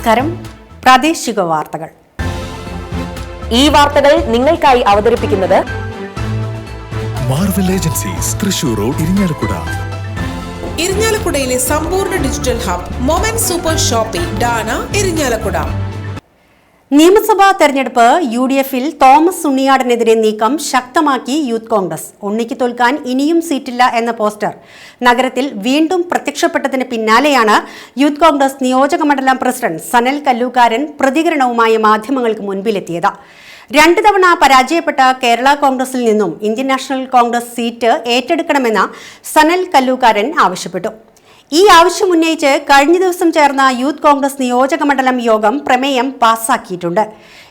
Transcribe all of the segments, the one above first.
നമസ്കാരം. പ്രാദേശിക വാർത്തകൾ. ഈ വാർത്തകൾ നിങ്ങൾക്കായി അവതരിപ്പിക്കുന്നത് Marvel agencies, Thrissur road, Irinjalakuda. ഇരിങ്ങാലക്കുടയിലെ സമ്പൂർണ്ണ digital hub moment super shopping ഡാന, ഇരിങ്ങാലക്കുട. നിയമസഭാ തെരഞ്ഞെടുപ്പ് UDF-ൽ തോമസ് ഉണ്ണിയാടനെതിരെ നീക്കം ശക്തമാക്കി യൂത്ത് കോൺഗ്രസ്. ഉണ്ണിക്ക് തോൽക്കാൻ ഇനിയും സീറ്റില്ല എന്ന പോസ്റ്റർ നഗരത്തിൽ വീണ്ടും പ്രത്യക്ഷപ്പെട്ടതിന് പിന്നാലെയാണ് യൂത്ത് കോൺഗ്രസ് നിയോജകമണ്ഡലം പ്രസിഡന്റ് സനൽ കല്ലൂക്കാരൻ പ്രതികരണവുമായി മാധ്യമങ്ങൾക്ക് മുൻപിലെത്തിയത്. 2 തവണ പരാജയപ്പെട്ട കേരള കോൺഗ്രസിൽ നിന്നും ഇന്ത്യൻ നാഷണൽ കോൺഗ്രസ് സീറ്റ് ഏറ്റെടുക്കണമെന്ന് സനൽ കല്ലൂക്കാരൻ ആവശ്യപ്പെട്ടു. ഈ ആവശ്യം ഉന്നയിച്ച് കഴിഞ്ഞ ദിവസം ചേർന്ന യൂത്ത് കോൺഗ്രസ് നിയോജകമണ്ഡലം യോഗം പ്രമേയം പാസാക്കിയിട്ടുണ്ട്.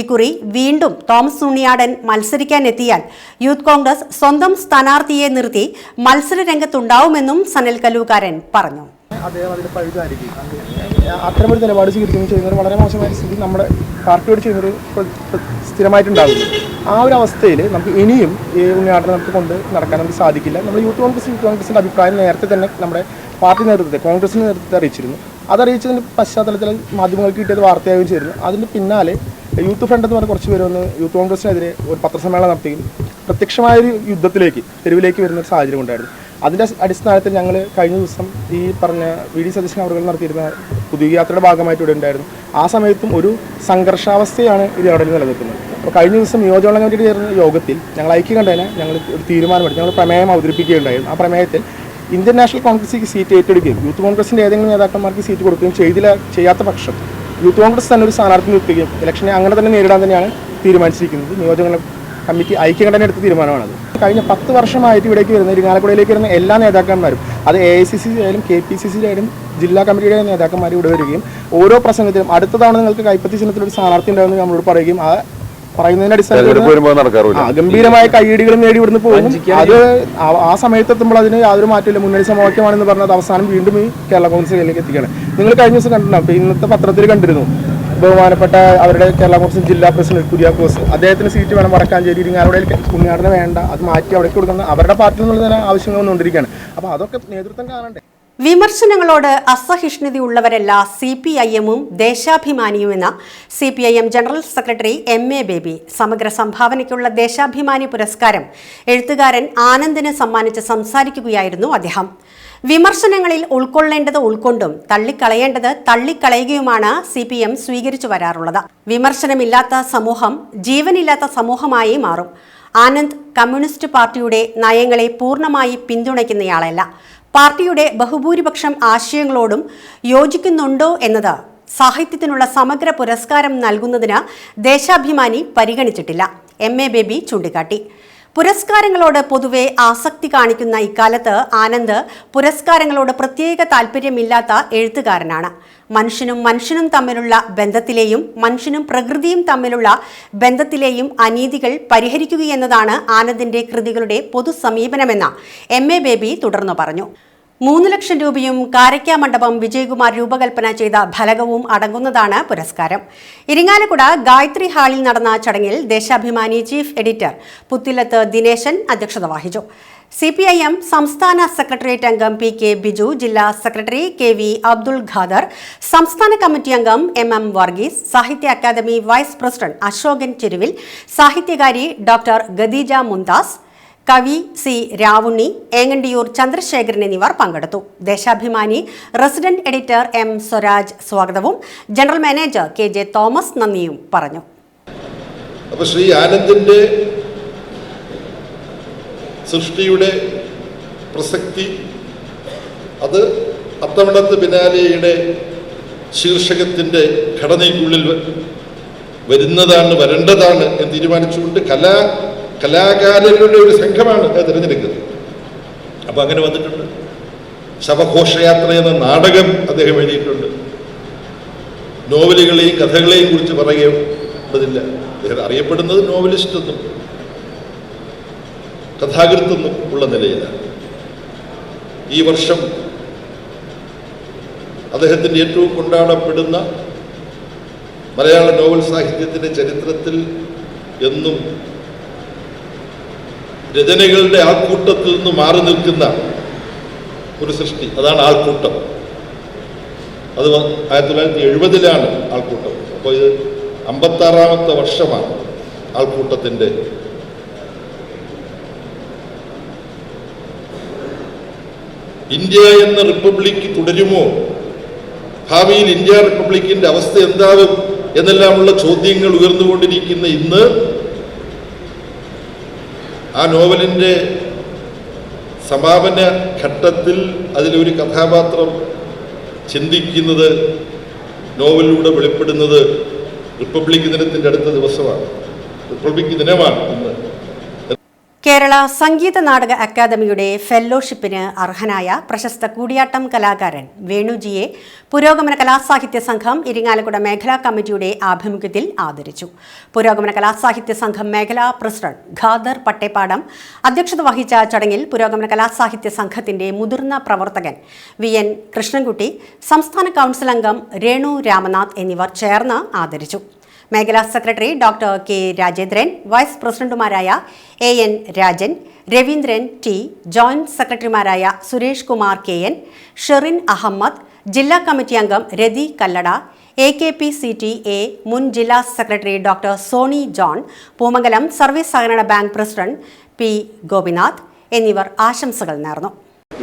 ഇക്കുറി വീണ്ടും തോമസ് ഉണ്ണിയാടൻ മത്സരിക്കാനെത്തിയാൽ യൂത്ത് കോൺഗ്രസ് സ്വന്തം സ്ഥാനാർത്ഥിയെ നിർത്തി മത്സര രംഗത്തുണ്ടാവുമെന്നും സനൽ കല്ലൂക്കാരൻ പറഞ്ഞു. അദ്ദേഹം അതിന് പഴുതായിരിക്കും. അത്തരമൊരു നിലപാട് സ്വീകരിക്കുകയും ചെയ്യുന്നത് വളരെ മോശമായ സ്ഥിതി നമ്മുടെ പാർട്ടിയോട് ചെയ്യുന്നൊരു സ്ഥിരമായിട്ടുണ്ടാകുന്നു. ആ ഒരു അവസ്ഥയിൽ നമുക്ക് ഇനിയും ഈ ഉണ്ണിയാട്ടം നമുക്ക് കൊണ്ട് നടക്കാൻ നമുക്ക് സാധിക്കില്ല. നമ്മൾ യൂത്ത് കോൺഗ്രസിൻ്റെ അഭിപ്രായം നേരത്തെ തന്നെ നമ്മുടെ പാർട്ടി നേതൃത്വത്തെ, കോൺഗ്രസിൻ്റെ നേതൃത്വത്തെ അറിയിച്ചിരുന്നു. അതറിയിച്ചതിൻ്റെ പശ്ചാത്തലത്തിൽ മാധ്യമങ്ങൾക്ക് കിട്ടിയത് വാർത്തയാവുകയും ചെയ്തിരുന്നു. അതിന് പിന്നാലെ യൂത്ത് ഫ്രണ്ട് എന്ന് പറഞ്ഞ കുറച്ച് പേര് വന്ന് യൂത്ത് കോൺഗ്രസിനെതിരെ ഒരു പത്രസമ്മേളനം നടത്തുകയും പ്രത്യക്ഷമായൊരു യുദ്ധത്തിലേക്ക്, തെരുവിലേക്ക് വരുന്ന ഒരു സാഹചര്യം ഉണ്ടായിരുന്നു. അതിൻ്റെ അടിസ്ഥാനത്തിൽ ഞങ്ങൾ കഴിഞ്ഞ ദിവസം ഈ പറഞ്ഞ VD സതീശൻ അവർ നടത്തിയിരുന്ന പുതുയാത്രയുടെ ഭാഗമായിട്ട് ഇവിടെ ഉണ്ടായിരുന്നു. ആ സമയത്തും ഒരു സംഘർഷാവസ്ഥയാണ് ഇത് അവിടെ നിലനിൽക്കുന്നത്. അപ്പോൾ കഴിഞ്ഞ ദിവസം നിയോജകമണ്ഡലം കമ്മിറ്റി ചേർന്ന യോഗത്തിൽ ഞങ്ങൾ ഐക്യകണ്ഠേന ഞങ്ങൾ ഒരു തീരുമാനമെടുത്തു. ഞങ്ങൾ പ്രമേയം അവതരിപ്പിക്കുകയുണ്ടായിരുന്നു. ആ പ്രമേയത്തിൽ ഇന്ത്യൻ നാഷണൽ കോൺഗ്രസ് സീറ്റ് ഏറ്റെടുക്കുകയും യൂത്ത് കോൺഗ്രസിൻ്റെ ഏതെങ്കിലും നേതാക്കന്മാർക്ക് സീറ്റ് കൊടുക്കുകയും ചെയ്യാത്ത പക്ഷം യൂത്ത് കോൺഗ്രസ് തന്നെ ഒരു സ്ഥാനാർത്ഥി നിർത്തുകയും ഇലക്ഷനെ അങ്ങനെ തന്നെ നേരിടാൻ തന്നെയാണ് തീരുമാനിച്ചിരിക്കുന്നത്. നിയോജകമണ്ഡലം കമ്മിറ്റി ഐക്യകണ്ഠേന എടുത്ത തീരുമാനമാണത്. കഴിഞ്ഞ 10 വർഷമായിട്ട് ഇവിടേക്ക് വരുന്ന, ഇരിങ്ങാലക്കുടയിലേക്ക് വരുന്ന എല്ലാ നേതാക്കന്മാരും, അത് AICC ആയാലും KPCC ആയാലും ജില്ലാ കമ്മിറ്റിയുടെ നേതാക്കന്മാർ ഇവിടെ വരികയും ഓരോ പ്രസംഗത്തിലും അടുത്ത തവണ നിങ്ങൾക്ക് കൈപ്പത്തി ചിഹ്നത്തിലൊരു സ്ഥാനാർത്ഥി ഉണ്ടാകുമെന്ന് നമ്മളോട് പറയുകയും ആ പറയുന്നതിന്റെ അടിസ്ഥാനത്തിൽ ഗംഭീരമായ കൈയടികളും നേടി ഇവിടുന്ന് പോകും. അത് ആ സമയത്തെത്തുമ്പോൾ അതിന് യാതൊരു മാറ്റമില്ല. മുന്നണി സമവാക്യമാണെന്ന് പറഞ്ഞത് അവസാനം വീണ്ടും ഈ കേരള കോൺഗ്രസിലേക്ക് എത്തിക്കുകയാണ്. നിങ്ങൾ കഴിഞ്ഞ ദിവസം കണ്ടിട്ടുണ്ടാവും, ഇന്നത്തെ പത്രത്തിൽ കണ്ടിരുന്നു, ബഹുമാനപ്പെട്ട അവരുടെ കേരള കോൺഗ്രസ് ജില്ലാ പ്രസിഡന്റ് കുര്യാക്കോസ് അദ്ദേഹത്തിന് സീറ്റ് വേണം വടക്കാഞ്ചേരി, ഇരിങ്ങാലക്കുടയിൽ ഉണ്ണിയാടനെ വേണ്ട, അത് മാറ്റി അവിടേക്ക് കൊടുക്കുന്ന അവരുടെ പാർട്ടിയിൽ നിന്നുള്ള തന്നെ ആവശ്യങ്ങൾ വന്നുകൊണ്ടിരിക്കുകയാണ്. അപ്പോൾ അതൊക്കെ നേതൃത്വം കാണണ്ടേ? വിമർശനങ്ങളോട് അസഹിഷ്ണുതയുള്ളവരല്ല CPIM-ഉം ദേശാഭിമാനിയുമെന്ന് CPIM general secretary MA baby. സമഗ്ര സംഭാവനയ്ക്കുള്ള ദേശാഭിമാനി പുരസ്കാരം എഴുത്തുകാരൻ ആനന്ദിന് സമ്മാനിച്ച് സംസാരിക്കുകയായിരുന്നു അദ്ദേഹം. വിമർശനങ്ങളിൽ ഉൾക്കൊള്ളേണ്ടത് ഉൾക്കൊണ്ടും തള്ളിക്കളയേണ്ടത് തള്ളിക്കളയുകയുമാണ് CPM സ്വീകരിച്ചു വരാറുള്ളത്. വിമർശനമില്ലാത്ത സമൂഹം ജീവനില്ലാത്ത സമൂഹമായി മാറും. ആനന്ദ് കമ്മ്യൂണിസ്റ്റ് പാർട്ടിയുടെ നയങ്ങളെ പൂർണ്ണമായി പിന്തുണയ്ക്കുന്നയാളല്ല. പാർട്ടിയുടെ ബഹുഭൂരിപക്ഷം ആശയങ്ങളോടും യോജിക്കുന്നുണ്ടോ എന്നത് സാഹിത്യത്തിനുള്ള സമഗ്ര പുരസ്കാരം നൽകുന്നതിന് ദേശാഭിമാനി പരിഗണിച്ചിട്ടില്ല. MA ബേബി ചൂണ്ടിക്കാട്ടി. പുരസ്കാരങ്ങളോട് പൊതുവെ ആസക്തി കാണിക്കുന്ന ഇക്കാലത്ത് ആനന്ദ് പുരസ്കാരങ്ങളോട് പ്രത്യേക താല്പര്യമില്ലാത്ത എഴുത്തുകാരനാണ്. മനുഷ്യനും തമ്മിലുള്ള ബന്ധത്തിലെയും മനുഷ്യനും പ്രകൃതിയും തമ്മിലുള്ള ബന്ധത്തിലെയും അനീതികൾ പരിഹരിക്കുകയെന്നതാണ് ആനന്ദിന്റെ കൃതികളുടെ പൊതു സമീപനമെന്ന് MA ബേബി തുടർന്നു പറഞ്ഞു. 3 ലക്ഷം രൂപയും കാരയ്ക്ക മണ്ഡപം വിജയകുമാർ രൂപകൽപ്പന ചെയ്ത ഫലകവും അടങ്ങുന്നതാണ് പുരസ്കാരം. ഇരിങ്ങാലക്കുട ഗായത്രി ഹാളിൽ നടന്ന ചടങ്ങിൽ ദേശാഭിമാനി ചീഫ് എഡിറ്റർ പുത്തിലത്ത് ദിനേശൻ അധ്യക്ഷത വഹിച്ചു. CPIM സംസ്ഥാന സെക്രട്ടേറിയറ്റ് അംഗം PK ബിജു, ജില്ലാ സെക്രട്ടറി KV അബ്ദുൾ ഖാദർ, സംസ്ഥാന കമ്മിറ്റി അംഗം MM Varghese, Sahitya Akademi vice president Ashokan Cheruvil, സാഹിത്യകാരി ഡോക്ടർ ഖദീജ മുംതാസ്, കവി C രാവുണ്ണി, ഏങ്ങണ്ടിയൂർ ചന്ദ്രശേഖരൻ എന്നിവർ പങ്കെടുത്തു. Deshabhimani resident editor M Swaraj സ്വാഗതവും ജനറൽ മാനേജർ KJ തോമസ് നന്ദിയും പറഞ്ഞു. അപ്പോൾ ശ്രീ ആനന്ദിന്റെ സൃഷ്ടിയുടെ പ്രസക്തി അത് അത്തവണത്തെ ബിനാലെയുടെ ശീർഷകത്തിൻ്റെ ഘടനയ്ക്കുള്ളിൽ വരുന്നതാണ്, വരേണ്ടതാണ് എന്ന് തീരുമാനിച്ചുകൊണ്ട് കലാകാരരുടെ ഒരു സംഘമാണ് തിരഞ്ഞെടുക്കുന്നത്. അപ്പം അങ്ങനെ വന്നിട്ടുണ്ട്. ശവഘോഷയാത്ര എന്ന നാടകം അദ്ദേഹം എഴുതിയിട്ടുണ്ട്. നോവലുകളെയും കഥകളെയും കുറിച്ച് പറയുകയില്ല. അദ്ദേഹം അറിയപ്പെടുന്നത് നോവലിസ്റ്റ് എന്നും കഥാകൃത്തെന്നും ഉള്ള നിലയിലാണ്. ഈ വർഷം അദ്ദേഹത്തിൻ്റെ ഏറ്റവും കൊണ്ടാടപ്പെടുന്ന മലയാള നോവൽ സാഹിത്യത്തിൻ്റെ ചരിത്രത്തിൽ എന്നും രചനകളുടെ ആൾക്കൂട്ടത്തിൽ നിന്ന് മാറി നിൽക്കുന്ന ഒരു സൃഷ്ടി, അതാണ് ആൾക്കൂട്ടം. അത് 1970-ലാണ് ആൾക്കൂട്ടം. അപ്പോൾ ഇത് 56-ാമത്തെ വർഷമാണ് ആൾക്കൂട്ടത്തിൻ്റെ. ഇന്ത്യ എന്ന റിപ്പബ്ലിക് തുടരുമോ, ഭാവിയിൽ ഇന്ത്യ റിപ്പബ്ലിക്കിന്റെ അവസ്ഥ എന്താകും എന്നെല്ലാമുള്ള ചോദ്യങ്ങൾ ഉയർന്നുകൊണ്ടിരിക്കുന്ന ഇന്ന് ആ നോവലിൻ്റെ സമാപന ഘട്ടത്തിൽ അതിലൊരു കഥാപാത്രം ചിന്തിക്കുന്നത്, നോവലിലൂടെ വെളിപ്പെടുന്നത് റിപ്പബ്ലിക് ദിനത്തിൻ്റെ അടുത്ത ദിവസമാണ്. റിപ്പബ്ലിക് ദിനമാണ് ഇന്ന്. കേരള സംഗീത നാടക അക്കാദമിയുടെ ഫെല്ലോഷിപ്പിന് അർഹനായ പ്രശസ്ത കൂടിയാട്ടം കലാകാരൻ വേണുജിയെ പുരോഗമന കലാസാഹിത്യ സംഘം ഇരിങ്ങാലക്കുട മേഖലാ കമ്മിറ്റിയുടെ ആഭിമുഖ്യത്തിൽ ആദരിച്ചു. പുരോഗമന കലാസാഹിത്യ സംഘം മേഖലാ പ്രസിഡന്റ് ഖാദർ പട്ടേപ്പാടം അധ്യക്ഷത വഹിച്ച ചടങ്ങിൽ പുരോഗമന കലാസാഹിത്യ സംഘത്തിന്റെ മുതിർന്ന പ്രവർത്തകൻ VN കൃഷ്ണൻകുട്ടി, സംസ്ഥാന കൗൺസിൽ അംഗം രേണു രാമനാഥ് എന്നിവർ ചേർന്ന് ആദരിച്ചു. മേഖലാ secretary doctor K Rajendran, vice പ്രസിഡന്റുമാരായ AN Rajan, Raveendran T, joint സെക്രട്ടറിമാരായ സുരേഷ് കുമാർ KN, ഷെറിൻ അഹമ്മദ്, ജില്ലാ കമ്മിറ്റി അംഗം രതി കല്ലട, AKPCTA മുൻ ജില്ലാ secretary doctor Soni John, Poomangalam service സഹകരണ ബാങ്ക് പ്രസിഡന്റ് P ഗോപിനാഥ് എന്നിവർ ആശംസകൾ നേർന്നു.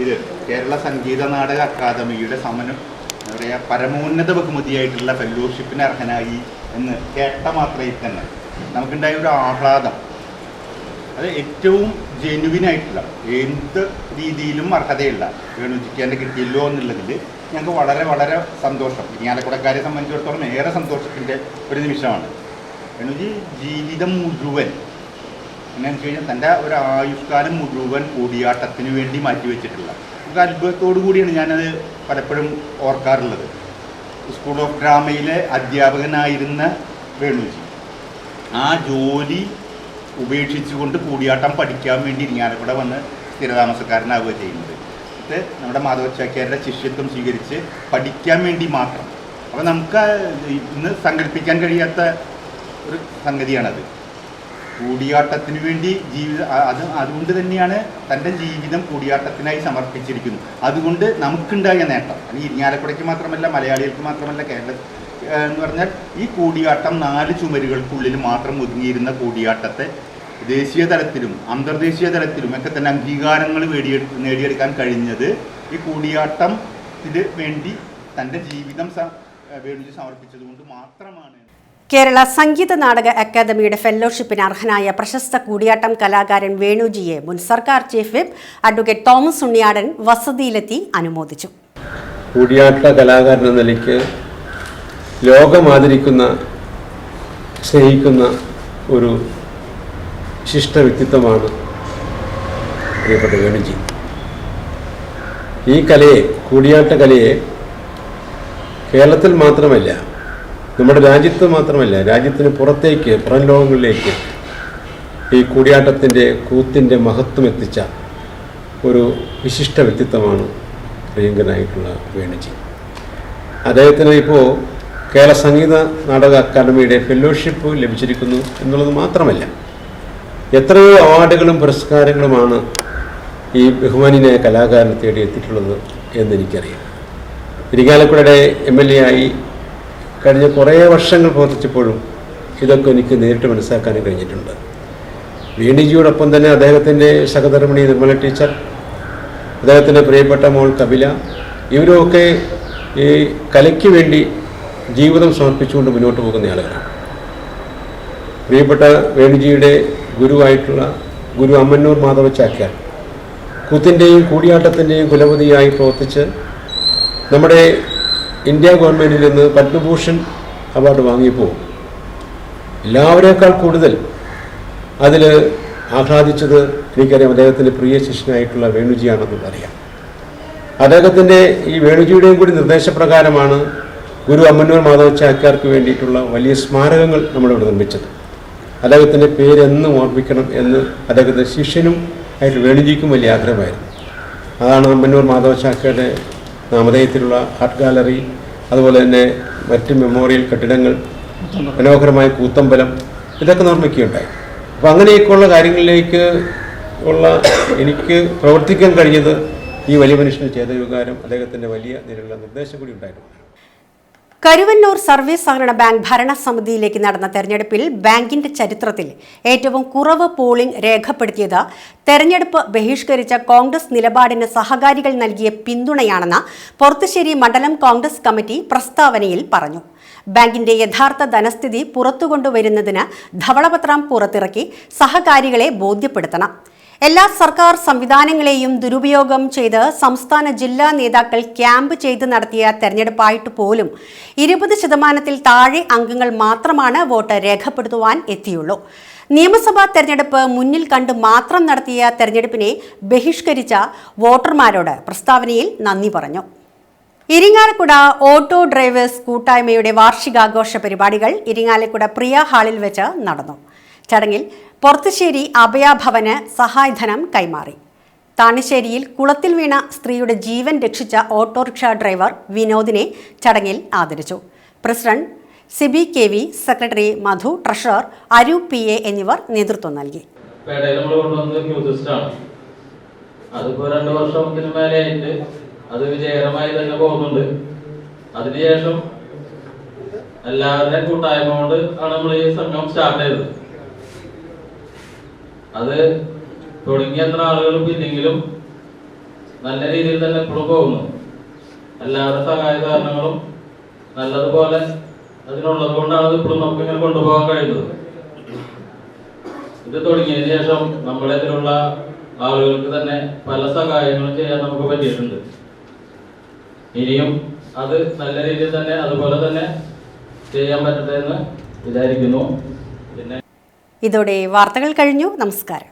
ഇത് കേരള സംഗീത നാടക അക്കാദമിയുടെ പരമോന്നത ബഹുമതിയായിട്ടുള്ള ഫെല്ലോഷിപ്പിന് അർഹനായി എന്ന് കേട്ട മാത്രയിൽ തന്നെ നമുക്കുണ്ടായ ഒരു ആഹ്ലാദം, അത് ഏറ്റവും ജെനുവിനായിട്ടുള്ള, എന്ത് രീതിയിലും അർഹതയുള്ള വേണുജിക്ക് എൻ്റെ കിട്ടിയല്ലോ എന്നുള്ളതിൽ ഞങ്ങൾക്ക് വളരെ വളരെ സന്തോഷം. ഇരിങ്ങാലക്കുടക്കാരെ സംബന്ധിച്ചിടത്തോളം ഏറെ സന്തോഷത്തിൻ്റെ ഒരു നിമിഷമാണ്. വേണുജി ജീവിതം മുഴുവൻ എന്നു വെച്ച് കഴിഞ്ഞാൽ തൻ്റെ ഒരു ആയുഷ്കാലം മുഴുവൻ കൂടിയാട്ടത്തിന് വേണ്ടി മാറ്റിവെച്ചിട്ടുള്ള ഒരു അത്ഭുതത്തോടു കൂടിയാണ് ഞാനത് പലപ്പോഴും ഓർക്കാറുള്ളത്. സ്കൂൾ ഓഫ് ഡ്രാമയിലെ അധ്യാപകനായിരുന്ന വേണുജി ആ ജോലി ഉപേക്ഷിച്ചുകൊണ്ട് കൂടിയാട്ടം പഠിക്കാൻ വേണ്ടി ഇരിങ്ങാലക്കുട വന്ന് സ്ഥിരതാമസക്കാരനാവുക ചെയ്യുന്നത്. ഇത് നമ്മുടെ മാധവച്ചാക്യാരുടെ ശിഷ്യത്വം സ്വീകരിച്ച് പഠിക്കാൻ വേണ്ടി മാത്രം. അപ്പോൾ നമുക്ക് ഇന്ന് സങ്കല്പിക്കാൻ കഴിയാത്ത ഒരു സംഗതിയാണത്. കൂടിയാട്ടത്തിന് വേണ്ടി അതുകൊണ്ട് തന്നെയാണ് തൻ്റെ ജീവിതം കൂടിയാട്ടത്തിനായി സമർപ്പിച്ചിരിക്കുന്നത്. അതുകൊണ്ട് നമുക്കുണ്ടായ നേട്ടം, അല്ലെങ്കിൽ ഇരിങ്ങാലക്കുടയ്ക്ക് മാത്രമല്ല, മലയാളികൾക്ക് മാത്രമല്ല, കേരളം എന്ന് പറഞ്ഞാൽ ഈ കൂടിയാട്ടം 4 ചുമരുകൾക്കുള്ളിൽ മാത്രം ഒതുങ്ങിയിരുന്ന കൂടിയാട്ടത്തെ ദേശീയ തലത്തിലും അന്തർദേശീയ തലത്തിലും ഒക്കെ തന്നെ അംഗീകാരങ്ങൾ നേടിയെടുക്കാൻ കഴിഞ്ഞത് ഈ കൂടിയാട്ടത്തിന് വേണ്ടി തൻ്റെ ജീവിതം വേണുജി സമർപ്പിച്ചതുകൊണ്ട് മാത്രമാണ്. കേരള സംഗീത നാടക അക്കാദമിയുടെ ഫെല്ലോഷിപ്പിന് അർഹനായ പ്രശസ്ത കൂടിയാട്ടം കലാകാരൻ വേണുജിയെ മുൻ സർക്കാർ chief whip advocate Thomas Unniyadan വസതിയിലെത്തി അനുമോദിച്ചു. കൂടിയാട്ട കലാകാരൻ എന്ന നിലയ്ക്ക് ലോകം ആദരിക്കുന്ന, സ്നേഹിക്കുന്ന ഒരു വിശിഷ്ട വ്യക്തിത്വമാണ് പ്രിയപ്പെട്ട വേണുജി. ഈ കലയെ, കൂടിയാട്ട കലയെ കേരളത്തിൽ മാത്രമല്ല, നമ്മുടെ രാജ്യത്ത് മാത്രമല്ല, രാജ്യത്തിന് പുറത്തേക്ക്, പുറം ലോകങ്ങളിലേക്ക് ഈ കൂടിയാട്ടത്തിൻ്റെ, കൂത്തിൻ്റെ മഹത്വം എത്തിച്ച ഒരു വിശിഷ്ട വ്യക്തിത്വമാണ് പ്രിയങ്കനായിട്ടുള്ള വേണുജി. അദ്ദേഹത്തിന് ഇപ്പോൾ കേരള സംഗീത നാടക അക്കാദമിയുടെ ഫെല്ലോഷിപ്പ് ലഭിച്ചിരിക്കുന്നു എന്നുള്ളത് മാത്രമല്ല, എത്രയോ അവാർഡുകളും പുരസ്കാരങ്ങളുമാണ് ഈ ബഹുമാനിയായ കലാകാരനെ തേടി എത്തിയിട്ടുള്ളത് എന്നെനിക്കറിയാം. ഇരിങ്ങാലക്കുടയുടെ MLA ആയി കഴിഞ്ഞ കുറേ വർഷങ്ങൾ പ്രവർത്തിച്ചപ്പോഴും ഇതൊക്കെ എനിക്ക് നേരിട്ട് മനസ്സിലാക്കാനും കഴിഞ്ഞിട്ടുണ്ട്. വേണുജിയോടൊപ്പം തന്നെ അദ്ദേഹത്തിൻ്റെ സഹധർമ്മിണി നിർമ്മല ടീച്ചർ, അദ്ദേഹത്തിൻ്റെ പ്രിയപ്പെട്ട മോൾ കപില, ഇവരുമൊക്കെ ഈ കലയ്ക്ക് വേണ്ടി ജീവിതം സമർപ്പിച്ചുകൊണ്ട് മുന്നോട്ട് പോകുന്ന ആളുകളാണ്. പ്രിയപ്പെട്ട വേണുജിയുടെ ഗുരുവായിട്ടുള്ള ഗുരു അമ്മന്നൂർ മാധവ ചാക്യാർ കൂത്തിൻ്റെയും കൂടിയാട്ടത്തിൻ്റെയും കുലപതിയായി പ്രവർത്തിച്ച് നമ്മുടെ ഇന്ത്യ ഗവൺമെൻറ്റിൽ നിന്ന് പത്മഭൂഷൺ അവാർഡ് വാങ്ങിയപ്പോൾ എല്ലാവരേക്കാൾ കൂടുതൽ അതിൽ ആഹ്ലാദിച്ചത് എനിക്കറിയാം അദ്ദേഹത്തിൻ്റെ പ്രിയ ശിഷ്യനായിട്ടുള്ള വേണുജിയാണെന്ന് അറിയാം. അദ്ദേഹത്തിൻ്റെ ഈ വേണുജിയുടെയും കൂടി നിർദ്ദേശപ്രകാരമാണ് ഗുരു അമ്മന്നൂർ മാധവ ചാക്യാർക്ക് വേണ്ടിയിട്ടുള്ള വലിയ സ്മാരകങ്ങൾ നമ്മളിവിടെ നിർമ്മിച്ചത്. അദ്ദേഹത്തിൻ്റെ പേരെന്നും ഓർമ്മിക്കണം എന്ന് അദ്ദേഹത്തിൻ്റെ ശിഷ്യനും ആയിട്ട് വേണുജിക്കും വലിയ ആഗ്രഹമായിരുന്നു. അതാണ് അമ്മന്നൂർ മാധവ ചാക്യാരുടെ നാമധേയത്തിലുള്ള ആർട്ട് ഗാലറി, അതുപോലെ തന്നെ മറ്റ് മെമ്മോറിയൽ കെട്ടിടങ്ങൾ, മനോഹരമായ കൂത്തമ്പലം, ഇതൊക്കെ നിർമ്മിക്കുകയുണ്ടായി. അപ്പോൾ അങ്ങനെയൊക്കെയുള്ള കാര്യങ്ങളിലേക്ക് ഉള്ള എനിക്ക് പ്രവർത്തിക്കാൻ കഴിഞ്ഞത് ഈ വലിയ മനുഷ്യന് ചേതവികാരം, അദ്ദേഹത്തിൻ്റെ വലിയ നിലയിലുള്ള നിർദ്ദേശം കൂടി ഉണ്ടായിരുന്നു. കരുവന്നൂർ സർവീസ് സഹകരണ ബാങ്ക് ഭരണസമിതിയിലേക്ക് നടന്ന തെരഞ്ഞെടുപ്പിൽ ബാങ്കിന്റെ ചരിത്രത്തിൽ ഏറ്റവും കുറവ് പോളിംഗ് രേഖപ്പെടുത്തിയത് തെരഞ്ഞെടുപ്പ് ബഹിഷ്കരിച്ച കോൺഗ്രസ് നിലപാടിന് സഹകാരികൾ നൽകിയ പിന്തുണയാണെന്ന് പൊർത്തുശ്ശേരി മണ്ഡലം കോൺഗ്രസ് കമ്മിറ്റി പ്രസ്താവനയിൽ പറഞ്ഞു. ബാങ്കിന്റെ യഥാർത്ഥ ധനസ്ഥിതി പുറത്തുകൊണ്ടുവരുന്നതിന് ധവളപത്രം പുറത്തിറക്കി സഹകാരികളെ ബോധ്യപ്പെടുത്തണം. എല്ലാ സർക്കാർ സംവിധാനങ്ങളെയും ദുരുപയോഗം ചെയ്ത് സംസ്ഥാന ജില്ലാ നേതാക്കൾ ക്യാമ്പ് ചെയ്ത് നടത്തിയ തെരഞ്ഞെടുപ്പായിട്ട് പോലും 20% താഴെ അംഗങ്ങൾ മാത്രമാണ് വോട്ട് രേഖപ്പെടുത്തുവാൻ എത്തിയുള്ളൂ. നിയമസഭാ തെരഞ്ഞെടുപ്പ് മുന്നിൽ കണ്ട് മാത്രം നടത്തിയ തെരഞ്ഞെടുപ്പിനെ ബഹിഷ്കരിച്ച വോട്ടർമാരോട് പ്രസ്താവനയിൽ നന്ദി പറഞ്ഞു. ഇരിങ്ങാലക്കുട ഓട്ടോ ഡ്രൈവേഴ്സ് കൂട്ടായ്മയുടെ വാർഷികാഘോഷ പരിപാടികൾ ഇരിങ്ങാലക്കുട പ്രിയ ഹാളിൽ വെച്ച് നടന്നു. ചടങ്ങിൽ പൊർത്തുശ്ശേരി അഭയഭവന് സഹായധനം കൈമാറി. താണശ്ശേരിയിൽ കുളത്തിൽ വീണ സ്ത്രീയുടെ ജീവൻ രക്ഷിച്ച ഓട്ടോറിക്ഷ ഡ്രൈവർ വിനോദിനെ ചടങ്ങിൽ ആദരിച്ചു. പ്രസിഡന്റ് സിബി KV, സെക്രട്ടറി മധു, ട്രഷറർ അരു PA എന്നിവർ നേതൃത്വം നൽകി. അതിപ്പോ 2 വർഷത്തിന് മേലെയായിട്ട് അത് വിജയകരമായി തന്നെ പോകുന്നുണ്ട്. അതിനുശേഷം എല്ലാവരുടെയും കൂട്ടായ്മ കൊണ്ട് ആണ് നമ്മൾ ഈ സംഘം സ്റ്റാർട്ട് ചെയ്തത്. അത് തുടങ്ങിയ എത്ര ആളുകളും ഇല്ലെങ്കിലും നല്ല രീതിയിൽ തന്നെ ഇപ്പോഴും പോകുന്നു. എല്ലാവരുടെ സഹായ സഹകരണങ്ങളും നല്ലതുപോലെ അതിനുള്ളത് കൊണ്ടാണ് ഇപ്പോഴും നമുക്ക് ഇങ്ങനെ കൊണ്ടുപോകാൻ കഴിയുന്നത്. ഇത് തുടങ്ങിയതിന് ശേഷം നമ്മുടെ ഇതിലുള്ള ആളുകൾക്ക് തന്നെ പല സഹായങ്ങളും ചെയ്യാൻ നമുക്ക് പറ്റിയിട്ടുണ്ട്. ഇനിയും അത് നല്ല രീതിയിൽ തന്നെ അതുപോലെ തന്നെ ചെയ്യാൻ പറ്റട്ടെ എന്ന് വിചാരിക്കുന്നു. ഇതോടെ വാർത്തകൾ കഴിഞ്ഞു. നമസ്കാരം.